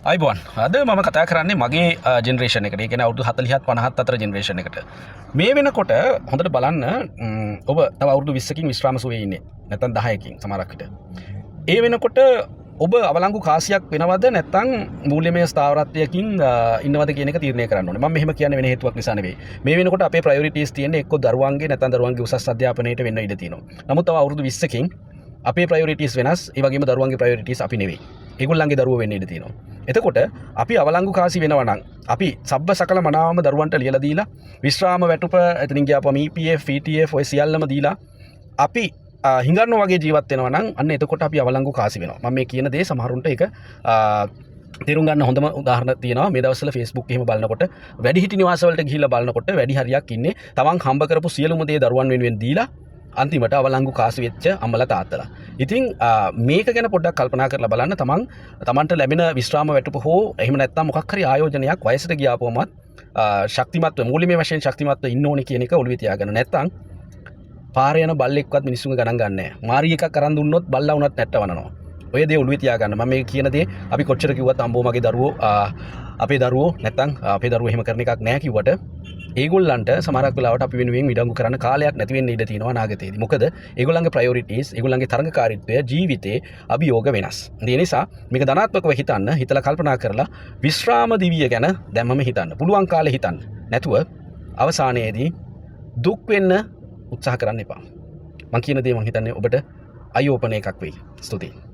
අයිබෝන් අද මම කතා කරන්නේ මගේ ජෙනරේෂන් එකට. ඒ කියන්නේ අවුරුදු 40ත් 50ත් අතර ජෙනරේෂන් එකට. මේ වෙනකොට හොඳට බලන්න ඔබ තව අවුරුදු 20කින් විශ්‍රාම සුවේ ඉන්නේ. නැත්නම් 10කින් සමහරක් විට. ඒ වෙනකොට ඔබ අවලංගු කාසියක් වෙනවද නැත්නම් මූල්‍යමය ස්ථාවරත්වයකින් ඉන්නවද කියන එක තීරණය කරන්න ඕනේ. මම මෙහෙම කියන්නේ වෙන හේතුවක් නිසා නෙවෙයි. මේ වෙනකොට අපේ ප්‍රයොරිටිස් තියෙන්නේ එක්ක දරුවන්ගේ නැත්නම් දරුවන්ගේ උසස් අධ්‍යාපනයට වෙන්න ඉඩ තියෙනවා. නමුත් තව අවුරුදු 20කින් අපේ ප්‍රයොරිටිස් වෙනස්. ඒ වගේම දරුවන්ගේ ප්‍රයොරිටිස් අපි නෙවෙයි. ඒගොල්ලන්ගේ දරුවෝ වෙන්න ඉඩ තියෙනවා. එතකොට අපි අවලංගු කාසි වෙනවා නම් අපි සබ්බ සකල මනාවම දරුවන්ට ලියලා දීලා විශ්‍රාම වැටුප එතනින් ගියාපම EPF ETF ඔය සියල්ලම දීලා අපි හිඟන්නෝ වගේ ජීවත් වෙනවා නම් අන්න එතකොට අපි අවලංගු කාසි වෙනවා. මම මේ කියන දේ සමහරුන්ට ඒක තේරුම් ගන්න හොඳම උදාහරණ තියෙනවා. මේ දවස්වල Facebook එහෙම බලනකොට වැඩිහිටි නිවාස වලට ගිහිල්ලා බලනකොට වැඩි හරියක් ඉන්නේ තමන් හම්බ කරපු සියලුම දේ දරුවන් වෙනුවෙන් දීලා අන්තිමට අවලංගු කාසි වෙච්ච අම්මලා තාත්තලා. ඉතින් මේක ගැන පොඩ්ඩක් කල්පනා කරලා බලන්න. තමන්ට ලැබෙන විශ්‍රාම වැටුප හෝ එහෙම නැත්නම් මොකක් හරි ආයෝජනයක් වයසට ගියාපුවමත් ශක්තිමත්ව මූලිකම වශයෙන් ශක්තිමත්ව ඉන්න ඕනේ කියන එක ඔළුවේ තියාගන්න. නැත්නම් පාරේ යන බල්ලෙක්වත් මිනිස්සුන්ගේ ගණන් ගන්නෑ. මාරි එකක් අරන් දුන්නොත් බල්ලා වුණත් නැට්ට වනනවා. ඔය දේ ඔළුවේ තියාගන්න. මම මේ කියන දේ අපි කොච්චර කිව්වත් අම්බෝ මගේ දරුවෝ අපේ දරුවෝ නැත්නම් අපේ දරුවෝ එහෙම කරන එකක් නෑ කිව්වට ඒගොල්ලන්ට සමහරක් වෙලාවට අපි වෙනුවෙන් විඩංගු කරන්න කාලයක් නැති වෙන්න ඉඩ තියෙනවා අනාගතයේදී. මොකද ඒගොල්ලන්ගේ ප්‍රයොරිටිස්, ඒගොල්ලන්ගේ තරඟකාරීත්වය, ජීවිතේ අභියෝග වෙනස්. ඒ නිසා මේක ධනාත්මකව හිතන්න, හිතලා කල්පනා කරලා විශ්‍රාම දිවිය ගැන දැම්මම හිතන්න. පුළුවන් කාලේ හිතන්න. නැතුව අවසානයේදී දුක් වෙන්න උත්සාහ කරන්න එපා. මම කියන දේ මම හිතන්නේ ඔබට අයෝපන එකක් වෙයි. ස්තුතියි.